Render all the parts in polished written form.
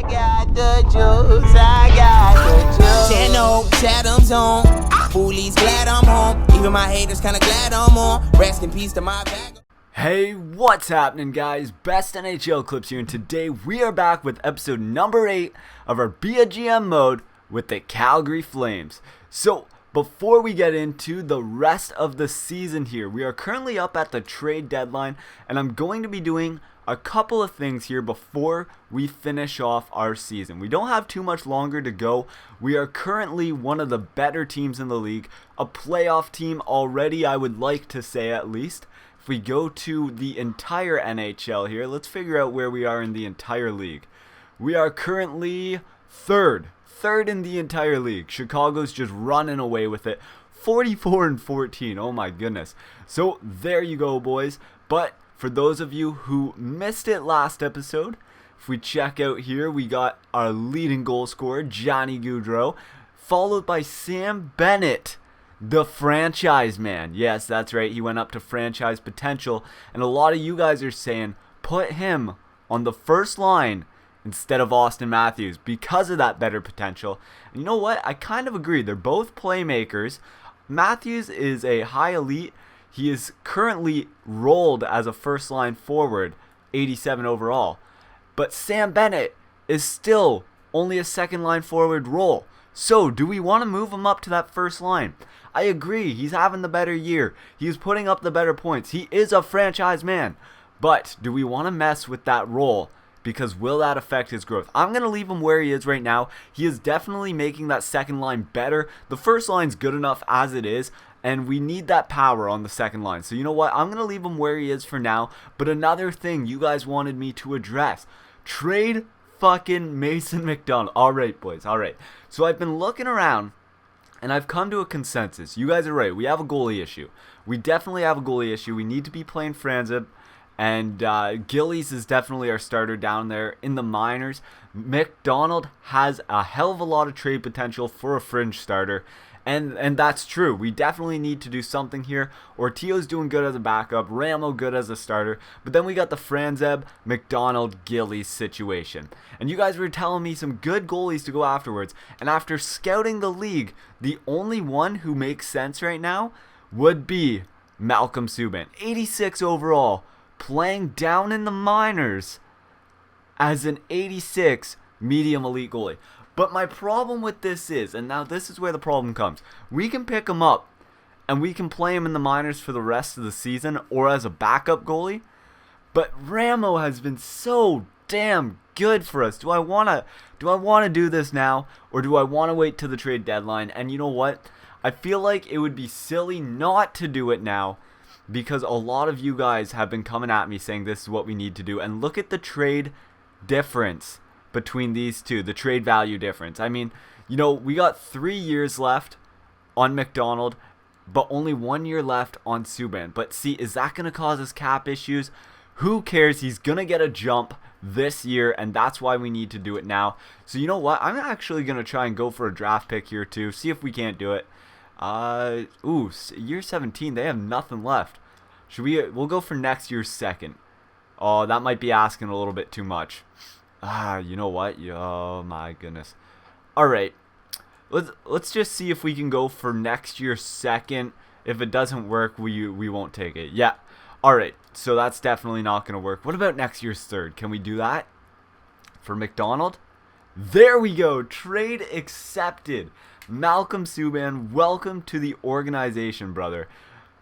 got the juice, I got the juice. Channel, Chatham's on. Foolies glad I'm home. Even my haters kinda glad I'm on. Rest in peace to my bag. Hey, what's happening, guys? Best NHL Clips here, and today we are back with episode number 8 of our Be a GM mode with the Calgary Flames. So, before we get into the rest of the season here, we are currently up at the trade deadline, and I'm going to be doing a couple of things here before we finish off our season. We don't have too much longer to go. We are currently one of the better teams in the league, a playoff team already, I would like to say at least. If we go to the entire NHL here, let's figure out where we are in the entire league. We are currently third in the entire league. Chicago's just running away with it, 44-14. Oh my goodness. So there you go, boys. But for those of you who missed it last episode, if we check out here, we got our leading goal scorer, Johnny Gaudreau, followed by Sam Bennett, the franchise man. Yes, that's right. He went up to franchise potential, and a lot of you guys are saying put him on the first line instead of Austin Matthews because of that better potential. And you know what? I kind of agree. They're both playmakers. Matthews is a high elite. He is currently rolled as a first line forward, 87 overall. But Sam Bennett is still only a second line forward role. So, do we want to move him up to that first line? I agree. He's having the better year. He's putting up the better points. He is a franchise man. But do we want to mess with that role? Because will that affect his growth? I'm going to leave him where he is right now. He is definitely making that second line better. The first line's good enough as it is, and we need that power on the second line. So you know what? I'm going to leave him where he is for now. But another thing you guys wanted me to address. Trade fucking Mason McDonald. Alright, boys. Alright. So I've been looking around, and I've come to a consensus. You guys are right. We have a goalie issue. We definitely have a goalie issue. We need to be playing Franzeb. And Gillies is definitely our starter down there in the minors. McDonald has a hell of a lot of trade potential for a fringe starter. And that's true. We definitely need to do something here. Ortio's doing good as a backup. Ramo good as a starter. But then we got the Franzeb, McDonald, Gillies situation. And you guys were telling me some good goalies to go afterwards. And after scouting the league, the only one who makes sense right now would be Malcolm Subban. 86 overall. Playing down in the minors as an 86 medium elite goalie. But my problem with this is, and now this is where the problem comes, we can pick him up and we can play him in the minors for the rest of the season or as a backup goalie. But Ramo has been so damn good for us. Do I want to do this now, or do I want to wait till the trade deadline? And you know what? I feel like it would be silly not to do it now, because a lot of you guys have been coming at me saying this is what we need to do. And look at the trade difference between these two, the trade value difference. I mean, you know, we got 3 years left on McDonald, but only 1 year left on Subban. But see, is that going to cause us cap issues? Who cares? He's going to get a jump this year, and that's why we need to do it now. So you know what? I'm actually going to try and go for a draft pick here too, see if we can't do it. Year 17, they have nothing left. We'll go for next year's second. Oh, that might be asking a little bit too much. You know what? Oh my goodness. Alright. Let's just see if we can go for next year's second. If it doesn't work, we won't take it. Yeah. Alright. So that's definitely not going to work. What about next year's third? Can we do that? For McDonald? There we go. Trade accepted. Malcolm Subban, welcome to the organization, brother.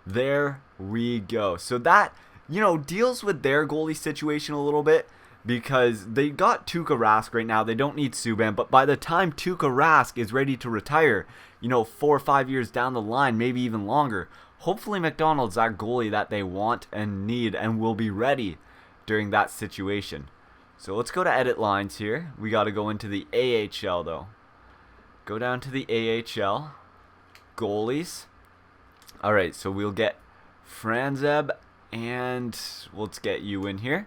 There we go. So that, you know, deals with their goalie situation a little bit, because they got Tuukka Rask right now. They don't need Subban, but by the time Tuukka Rask is ready to retire, you know, 4 or 5 years down the line, maybe even longer, hopefully McDonald's that goalie that they want and need and will be ready during that situation. So let's go to edit lines here. We got to go into the AHL though. Go down to the AHL. Goalies. Alright, so we'll get Franzeb, and let's get you in here.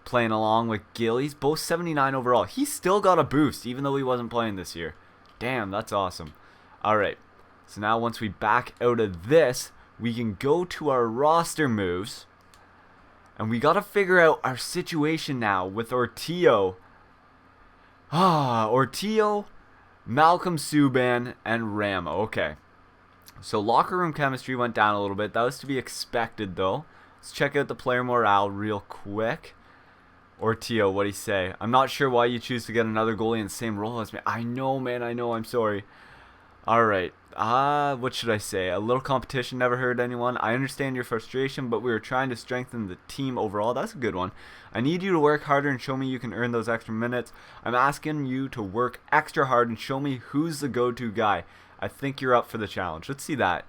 Playing along with Gillies. Both 79 overall. He still got a boost, even though he wasn't playing this year. Damn, that's awesome. Alright, so now once we back out of this, we can go to our roster moves. And we got to figure out our situation now with Ortio Ortio, Malcolm Subban, and Ramo. Okay. So locker room chemistry went down a little bit. That was to be expected, though. Let's check out the player morale real quick. Ortio, what'd he say? I'm not sure why you choose to get another goalie in the same role as me. I know, man. I know. I'm sorry. All right. What should I say? A little competition never hurt anyone. I understand your frustration, but we were trying to strengthen the team overall. That's a good one. I need you to work harder and show me you can earn those extra minutes. I'm asking you to work extra hard and show me who's the go-to guy. I think you're up for the challenge. Let's see that.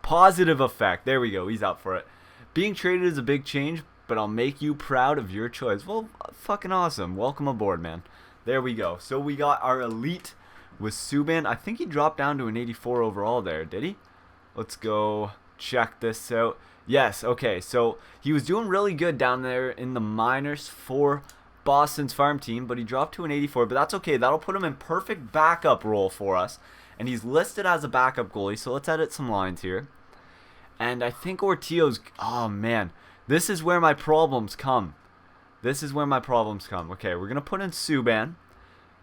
Positive effect. There we go. He's up for it. Being traded is a big change, but I'll make you proud of your choice. Well, fucking awesome. Welcome aboard, man. There we go. So we got our elite with Subban. I think he dropped down to an 84 overall there, did he? Let's go check this out. Yes, okay. So he was doing really good down there in the minors for Boston's farm team, but he dropped to an 84, but that's okay. That'll put him in perfect backup role for us. And he's listed as a backup goalie, so let's edit some lines here. And I think Ortio's... Oh, man. This is where my problems come. Okay, we're going to put in Subban.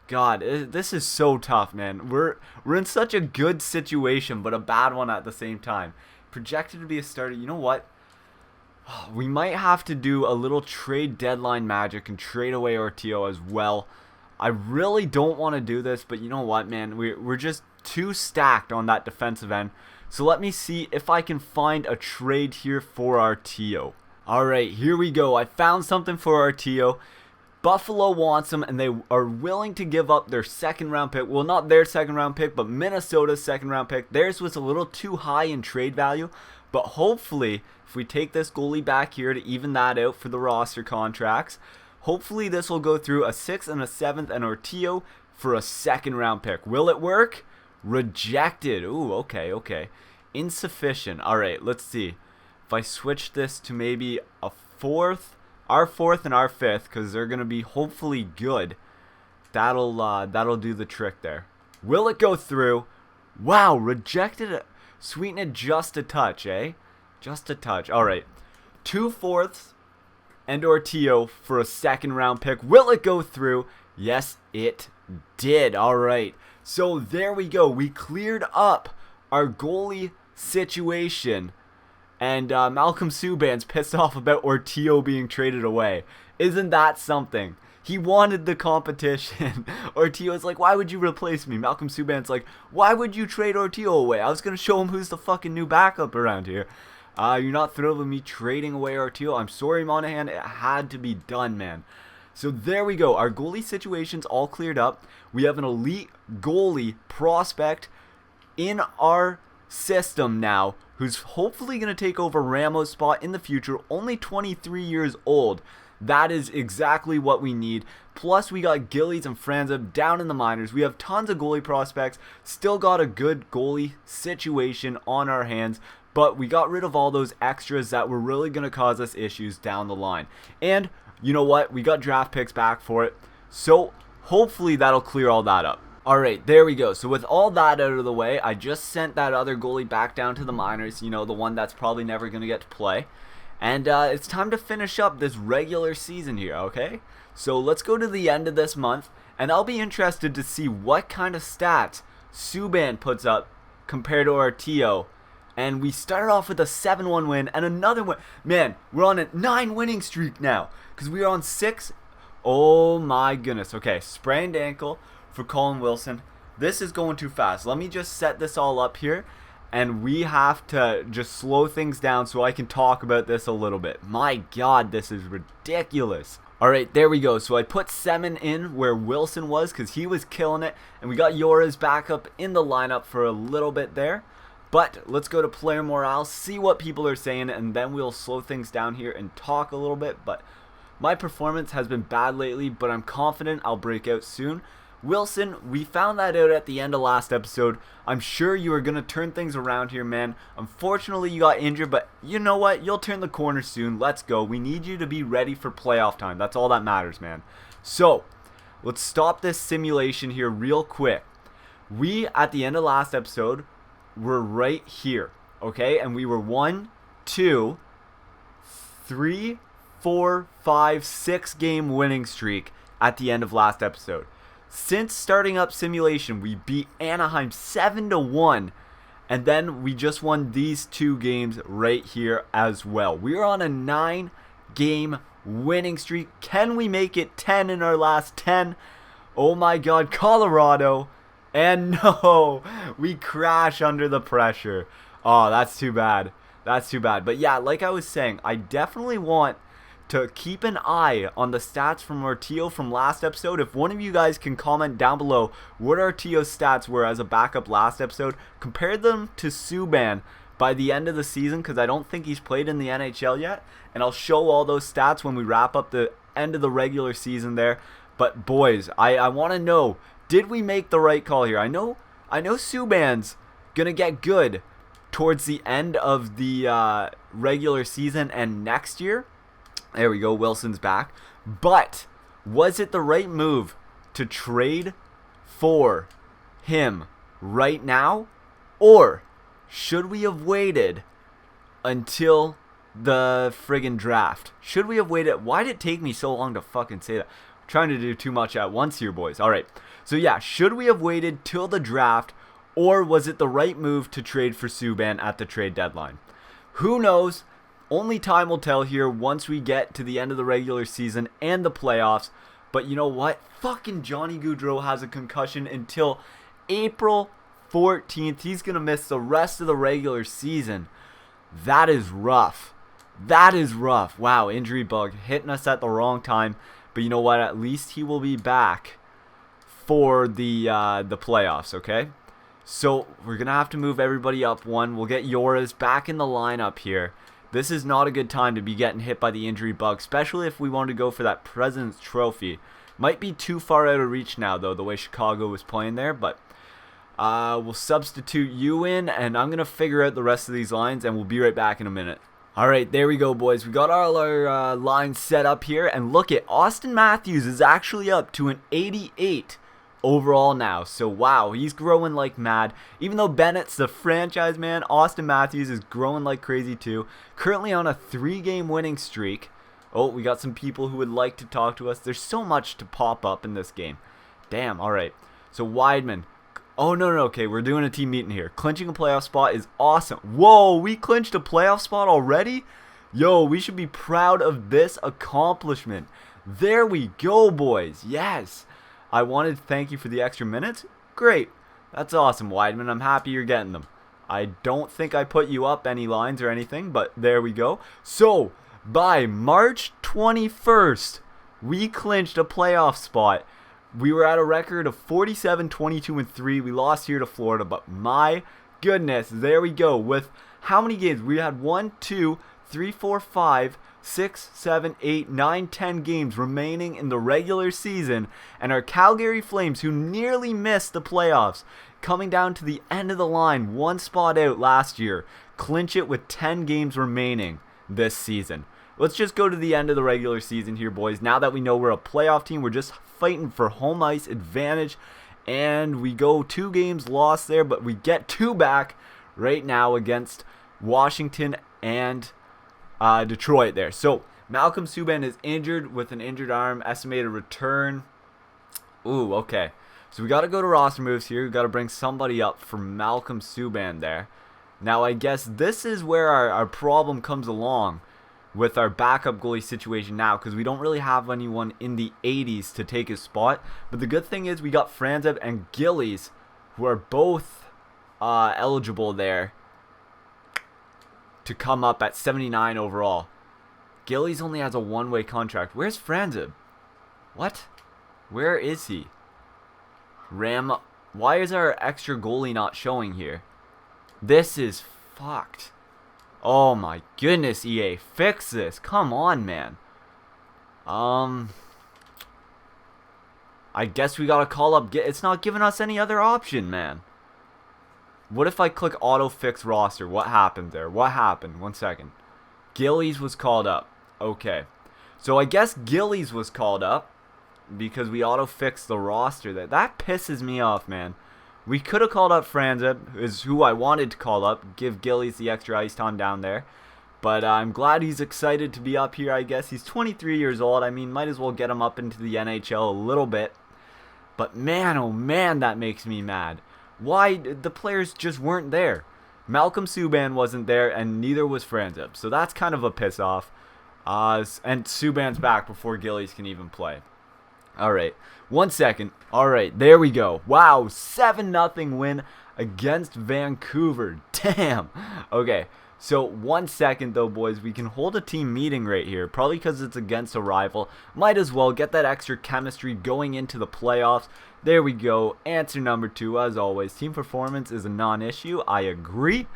God, this is so tough, man. We're in such a good situation, but a bad one at the same time. Projected to be a starter. You know what? We might have to do a little trade deadline magic and trade away Ortio as well. I really don't want to do this, but you know what, man? We're just too stacked on that defensive end. So let me see if I can find a trade here for Ortio. Alright, here we go. I found something for Ortio. Buffalo wants him, and they are willing to give up their second round pick. Well, not their second round pick, but Minnesota's second round pick. Theirs was a little too high in trade value, but hopefully, if we take this goalie back here to even that out for the roster contracts, hopefully this will go through a 6th and a 7th and Ortio for a second round pick. Will it work? Rejected. Ooh, okay. Insufficient. Alright, let's see. If I switch this to maybe a 4th, our 4th and our 5th, because they're going to be hopefully good, that'll do the trick there. Will it go through? Wow, rejected. Sweeten it just a touch, eh? Just a touch. Alright. 2 4ths and Ortio for a second round pick. Will it go through? Yes, it did. Alright. So there we go. We cleared up our goalie situation. And Malcolm Subban's pissed off about Ortio being traded away. Isn't that something? He wanted the competition. Ortio's like, why would you replace me? Malcolm Subban's like, why would you trade Ortio away? I was going to show him who's the fucking new backup around here. You're not thrilled with me trading away Ortio? I'm sorry, Monahan. It had to be done, man. So there we go. Our goalie situation's all cleared up. We have an elite goalie prospect in our system now, who's hopefully going to take over Ramo's spot in the future. Only 23 years old. That is exactly what we need. Plus, we got Gillies and Franza down in the minors. We have tons of goalie prospects. Still got a good goalie situation on our hands. But we got rid of all those extras that were really going to cause us issues down the line. And you know what? We got draft picks back for it. So hopefully that'll clear all that up. Alright, there we go. So with all that out of the way, I just sent that other goalie back down to the minors. You know, the one that's probably never going to get to play. And it's time to finish up this regular season here, okay? So let's go to the end of this month. And I'll be interested to see what kind of stats Subban puts up compared to Ortio. And we started off with a 7-1 win and another win. Man, we're on a 9 winning streak now. Because we are on 6. Oh my goodness. Okay, sprained ankle for Colin Wilson. This is going too fast. Let me just set this all up here. And we have to just slow things down so I can talk about this a little bit. My God, this is ridiculous. Alright, there we go. So I put Semin in where Wilson was because he was killing it. And we got Yora's back up in the lineup for a little bit there. But let's go to player morale, see what people are saying, and then we'll slow things down here and talk a little bit. But my performance has been bad lately, but I'm confident I'll break out soon. Wilson, we found that out at the end of last episode. I'm sure you are going to turn things around here, man. Unfortunately, you got injured, but you know what? You'll turn the corner soon. Let's go. We need you to be ready for playoff time. That's all that matters, man. So, let's stop this simulation here real quick. We, at the end of last episode, were right here, okay? And we were 1, 2, 3, 4, 5, 6 game winning streak at the end of last episode. since starting up simulation, we beat Anaheim 7-1. And then we just won these 2 games right here as well. We are on a 9-game winning streak. Can we make it 10 in our last 10? Oh my god, Colorado. And no, we crash under the pressure. Oh, that's too bad. That's too bad. But yeah, like I was saying, I definitely want to keep an eye on the stats from our TO from last episode. If one of you guys can comment down below what our TO stats were as a backup last episode, compare them to Subban by the end of the season, because I don't think he's played in the NHL yet, and I'll show all those stats when we wrap up the end of the regular season there. But boys, I want to know, did we make the right call here? I know Subban's gonna get good towards the end of the regular season and next year. There we go, Wilson's back. But was it the right move to trade for him right now? Or should we have waited until the friggin' draft? Should we have waited? Why did it take me so long to fucking say that? I'm trying to do too much at once here, boys. Alright, so yeah, should we have waited till the draft? Or was it the right move to trade for Subban at the trade deadline? Who knows? Only time will tell here once we get to the end of the regular season and the playoffs. But you know what? Fucking Johnny Gaudreau has a concussion until April 14th. He's going to miss the rest of the regular season. That is rough. That is rough. Wow, injury bug hitting us at the wrong time. But you know what? At least he will be back for the playoffs, okay? So we're going to have to move everybody up one. We'll get Yora's back in the lineup here. This is not a good time to be getting hit by the injury bug, especially if we want to go for that President's Trophy. Might be too far out of reach now, though, the way Chicago was playing there. But we'll substitute you in, and I'm going to figure out the rest of these lines, and we'll be right back in a minute. Alright, there we go, boys. We got all our lines set up here, and look at Austin Matthews is actually up to an 88 overall now. So wow, he's growing like mad. Even though Bennett's the franchise man, Austin Matthews is growing like crazy too. Currently on a 3-game winning streak. Oh, we got some people who would like to talk to us. There's so much to pop up in this game. Damn, alright. So Weidman. Oh, no, okay, we're doing a team meeting here. Clinching a playoff spot is awesome. Whoa, we clinched a playoff spot already? Yo, we should be proud of this accomplishment. There we go, boys. Yes. I wanted to thank you for the extra minutes. Great. That's awesome, Weidman. I'm happy you're getting them. I don't think I put you up any lines or anything, but there we go. So, by March 21st, we clinched a playoff spot. We were at a record of 47, 22, and 3. We lost here to Florida, but my goodness, there we go. With how many games? We had 1, 2, 3, 4, 5, 6, 7, 8, 9, 10 games remaining in the regular season, and our Calgary Flames, who nearly missed the playoffs, coming down to the end of the line, 1 spot out last year, clinch it with 10 games remaining this season. Let's just go to the end of the regular season here, boys. Now that we know we're a playoff team, we're just fighting for home ice advantage, and we go 2 games lost there, but we get 2 back right now against Washington and Detroit there. So Malcolm Subban is injured with an injured arm. Estimated return. Ooh, okay. So we got to go to roster moves here. We got to bring somebody up for Malcolm Subban there. Now I guess this is where our problem comes along with our backup goalie situation now, because we don't really have anyone in the 80s to take his spot. But the good thing is we got Franzeb and Gillies, who are both eligible there to come up at 79 overall. Gillies only has a 1-way contract. Where's Franzeb? What? Where is he? Why is our extra goalie not showing here? This is fucked. Oh my goodness, EA. Fix this. Come on, man. I guess we gotta call up. It's not giving us any other option, man. What if I click auto fix roster? What happened there? What happened? 1 second. Gillies was called up. Okay. So I guess Gillies was called up because we auto fixed the roster there. That pisses me off, man. We could have called up Franzeb, is who I wanted to call up. Give Gillies the extra ice time down there. But I'm glad he's excited to be up here, I guess. He's 23 years old. I mean, might as well get him up into the NHL a little bit. But man, oh man, that makes me mad. Why? The players just weren't there. Malcolm Subban wasn't there, and neither was Franzeb. So that's kind of a piss off. And Subban's back before Gillies can even play. Alright, 1 second. Alright, there we go. Wow, 7-0 win against Vancouver. Damn. Okay, so 1 second though, boys. We can hold a team meeting right here. Probably because it's against a rival. Might as well get that extra chemistry going into the playoffs. There we go. Answer number 2, as always. Team performance is a non-issue. I agree.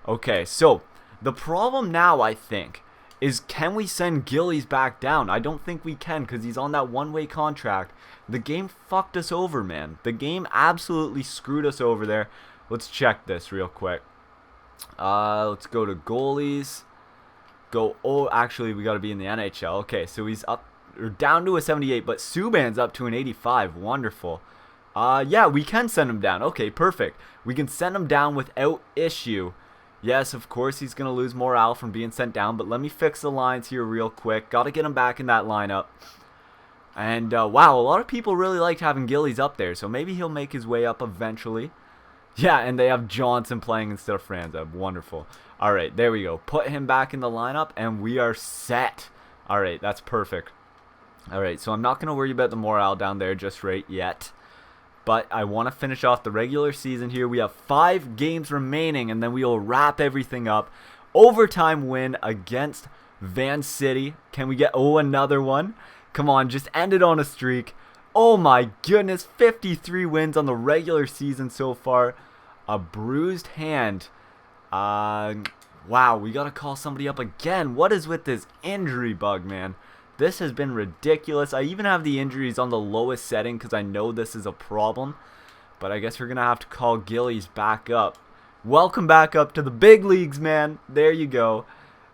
Okay, so the problem now, I think, is can we send Gillies back down? I don't think we can because he's on that one-way contract. The game fucked us over, man. The game absolutely screwed us over there. Let's check this real quick. Let's go to goalies. Oh, actually, we got to be in the NHL. Okay, so he's up or down to a 78, but Subban's up to an 85. Wonderful. Yeah, we can send him down. Okay, perfect. We can send him down without issue. Yes, of course, he's going to lose morale from being sent down, but let me fix the lines here real quick. Got to get him back in that lineup. And, wow, a lot of people really liked having Gillies up there, so maybe he'll make his way up eventually. Yeah, and they have Johnson playing instead of Franzeb. Wonderful. All right, there we go. Put him back in the lineup, and we are set. All right, that's perfect. All right, so I'm not going to worry about the morale down there just right yet. But I want to finish off the regular season here. We have 5 games remaining, and then we will wrap everything up. Overtime win against Van City. Can we get, another one? Come on, just end it on a streak. Oh my goodness, 53 wins on the regular season so far. A bruised hand. Wow, we got to call somebody up again. What is with this injury bug, man? This has been ridiculous. I even have the injuries on the lowest setting because I know this is a problem. But I guess we're going to have to call Gillies back up. Welcome back up to the big leagues, man. There you go.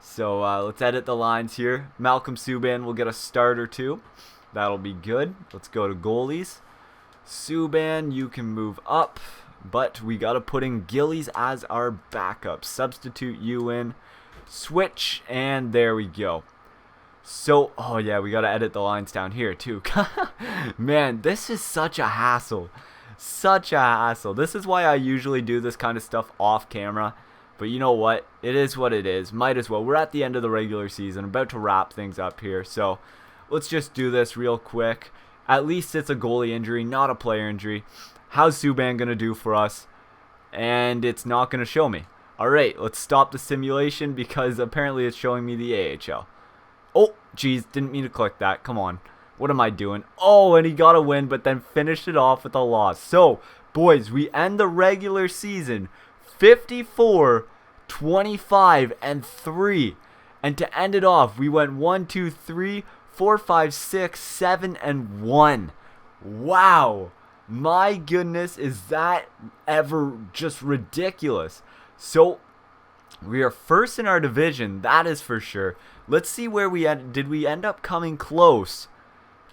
So let's edit the lines here. Malcolm Subban will get a start or 2. That'll be good. Let's go to goalies. Subban, you can move up. But we got to put in Gillies as our backup. Substitute you in. Switch. And there we go. So, oh yeah, we got to edit the lines down here too. Man, this is such a hassle. Such a hassle. This is why I usually do this kind of stuff off camera. But you know what? It is what it is. Might as well. We're at the end of the regular season. About to wrap things up here. So, let's just do this real quick. At least it's a goalie injury, not a player injury. How's Subban going to do for us? And it's not going to show me. Alright, let's stop the simulation because apparently it's showing me the AHL. Oh, geez, didn't mean to click that. Come on. What am I doing? Oh, and he got a win, but then finished it off with a loss. So, boys, we end the regular season 54, 25, and 3. And to end it off, we went 1, 2, 3, 4, 5, 6, 7, and 1. Wow. My goodness, is that ever just ridiculous. So, we are first in our division, that is for sure. Let's see where we did we end up coming close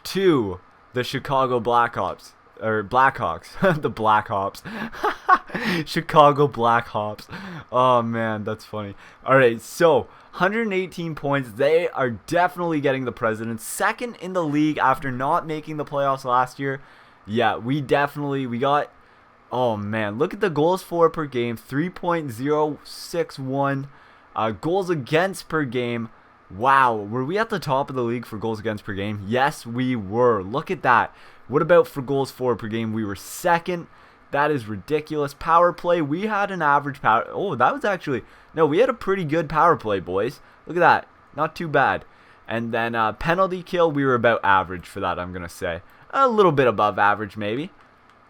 to the Chicago Blackhawks. Or Blackhawks. The Blackhawks. Chicago Blackhawks. Oh, man, that's funny. All right, so 118 points. They are definitely getting the president. Second in the league after not making the playoffs last year. Yeah, we got... Oh, man, look at the goals for per game. 3.061. Goals against per game. Wow, were we at the top of the league for goals against per game? Yes, we were. Look at that. What about for goals for per game? We were second. That is ridiculous. Power play, we had an average power... Oh, that was actually... No, we had a pretty good power play, boys. Look at that. Not too bad. And then penalty kill, we were about average for that, I'm going to say. A little bit above average, maybe.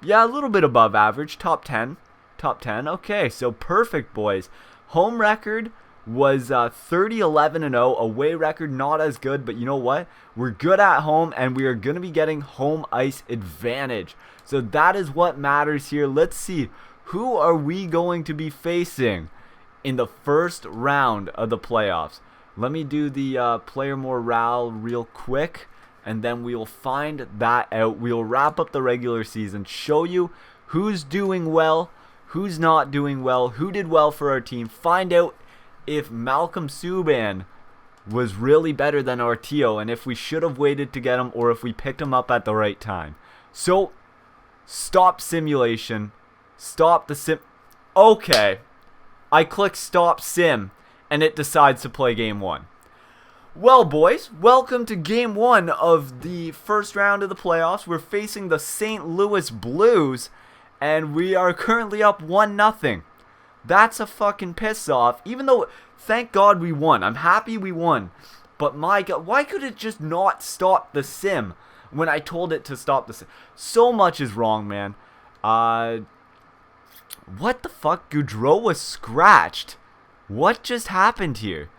Yeah, a little bit above average. Top 10. Top 10. Okay, so perfect, boys. Home record was 30-11-0. Away record, not as good, but you know what? We're good at home, and we are going to be getting home ice advantage. So that is what matters here. Let's see. Who are we going to be facing in the first round of the playoffs? Let me do the player morale real quick, and then we'll find that out. We'll wrap up the regular season, show you who's doing well, who's not doing well, who did well for our team, find out if Malcolm Subban was really better than Artio, and if we should have waited to get him, or if we picked him up at the right time. So, Stop simulation. Stop the sim. Okay. I click stop sim, and it decides to play game 1. Well, boys, welcome to game 1 of the first round of the playoffs. We're facing the St. Louis Blues, and we are currently up 1-0. That's a fucking piss off. Even though, thank God we won. I'm happy we won. But my God, why could it just not stop the sim when I told it to stop the sim? So much is wrong, man. What the fuck? Goudreau was scratched. What just happened here?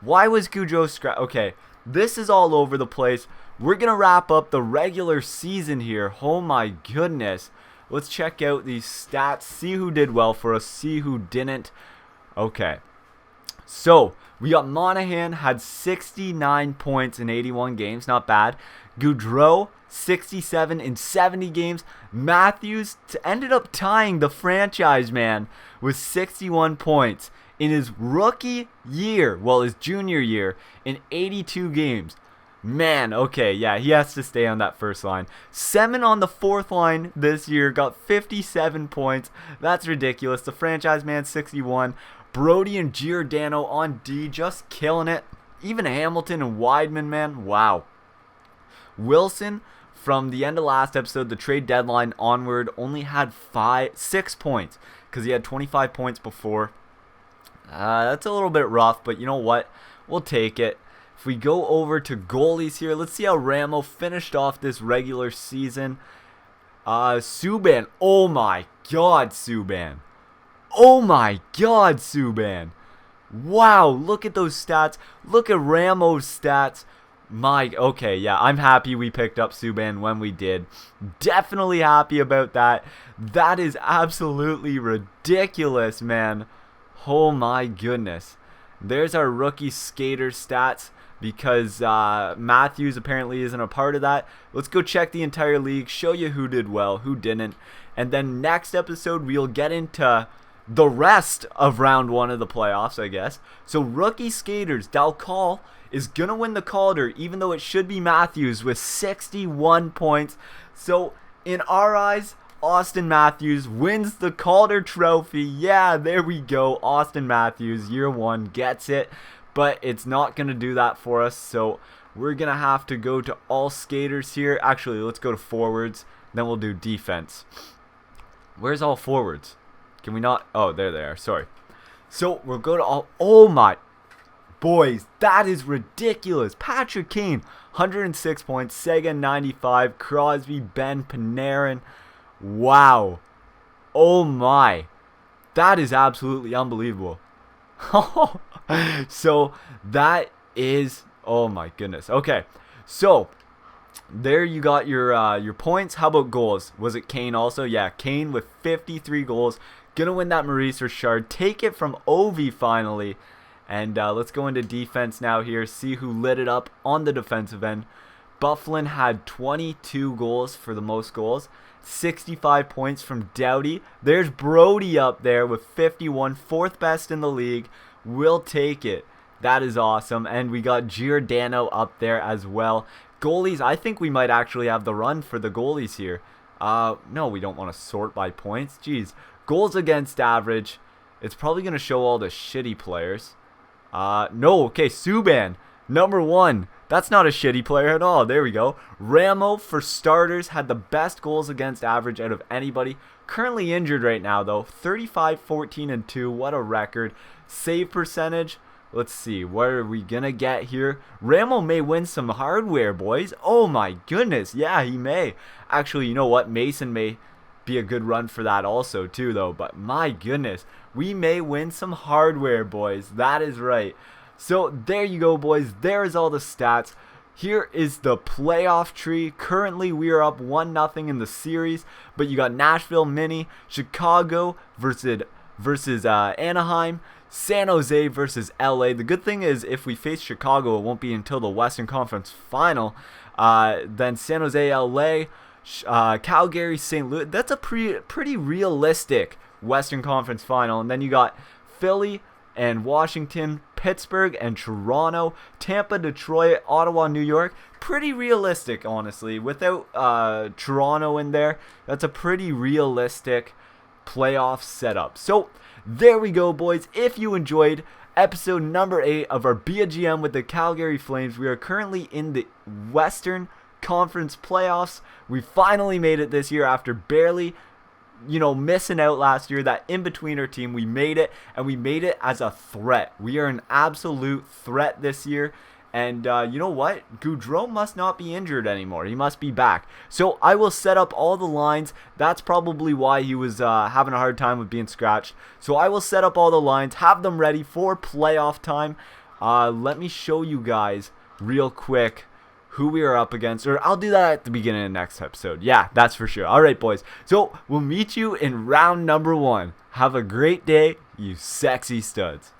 Why was Goudreau scratched? Okay, this is all over the place. We're going to wrap up the regular season here. Oh my goodness. Let's check out these stats. See who did well for us. See who didn't. Okay. So, we got Monahan had 69 points in 81 games. Not bad. Goudreau, 67 in 70 games. Matthews ended up tying the franchise man with 61 points in his rookie year. Well, his junior year in 82 games. Man, okay, yeah, he has to stay on that first line. Semin on the fourth line this year got 57 points. That's ridiculous. The franchise man, 61. Brody and Giordano on D, just killing it. Even Hamilton and Weidman, man, wow. Wilson, from the end of last episode, the trade deadline onward, only had 6 points because he had 25 points before. That's a little bit rough, but you know what? We'll take it. If we go over to goalies here, let's see how Ramo finished off this regular season. Subban. Oh my God, Subban. Oh my God, Subban. Wow, look at those stats. Look at Ramo's stats. Okay, yeah, I'm happy we picked up Subban when we did. Definitely happy about that. That is absolutely ridiculous, man. Oh my goodness. There's our rookie skater stats because Matthews apparently isn't a part of that. Let's go check the entire league, show you who did well, who didn't. And then next episode, we'll get into the rest of round 1 of the playoffs, I guess. So rookie skaters, Dalcal is going to win the Calder, even though it should be Matthews with 61 points. So in our eyes, Austin Matthews wins the Calder Trophy. Yeah, there we go. Austin Matthews, year 1, gets it. But it's not going to do that for us. So we're going to have to go to all skaters here. Actually, let's go to forwards. Then we'll do defense. Where's all forwards? Can we not? Oh, there they are. Sorry. So we'll go to all. Oh my. Boys, that is ridiculous. Patrick Kane, 106 points. Seguin, 95. Crosby, Ben, Panarin. Wow. Oh my. That is absolutely unbelievable. So that is, oh my goodness. Okay. So there you got your points. How about goals? Was it Kane also? Yeah, Kane with 53 goals. Gonna win that Maurice Richard. Take it from Ovi finally. And let's go into defense now here. See who lit it up on the defensive end. Bufflin had 22 goals for the most goals. 65 points from Doughty. There's Brody up there with 51. 4th best in the league. We'll take it. That is awesome. And we got Giordano up there as well. Goalies, I think we might actually have the run for the goalies here. No, we don't want to sort by points. Jeez. Goals against average. It's probably going to show all the shitty players. No, okay, Subban, number 1. That's not a shitty player at all. There we go. Ramo, for starters, had the best goals against average out of anybody. Currently injured right now, though. 35, 14, and 2. What a record. Save percentage. Let's see. What are we going to get here? Ramo may win some hardware, boys. Oh, my goodness. Yeah, he may. Actually, you know what? Mason may be a good run for that also, too, though. But my goodness. We may win some hardware, boys. That is right. So there you go, boys. There is all the stats. Here is the playoff tree. Currently, we are up 1-0 in the series. But you got Nashville Mini, Chicago versus Anaheim, San Jose versus LA. The good thing is if we face Chicago, it won't be until the Western Conference Final. Then San Jose, LA, Calgary, St. Louis. That's a pretty realistic Western Conference Final. And then you got Philly and Washington, Pittsburgh and Toronto, Tampa, Detroit, Ottawa, New York. Pretty realistic, honestly. Without Toronto in there, that's a pretty realistic playoff setup. So there we go, boys. If you enjoyed episode number 8 of our Be a GM with the Calgary Flames, we are currently in the Western Conference playoffs. We finally made it this year after barely missing out last year. That in-betweener team, we made it, and we made it as a threat. We are an absolute threat this year. And you know what? Gaudreau must not be injured anymore. He must be back. So I will set up all the lines. That's probably why he was having a hard time with being scratched. So I will set up all the lines, have them ready for playoff time. Let me show you guys real quick who we are up against. Or I'll do that at the beginning of the next episode. Yeah, that's for sure. All right, boys. So we'll meet you in round number 1. Have a great day, you sexy studs.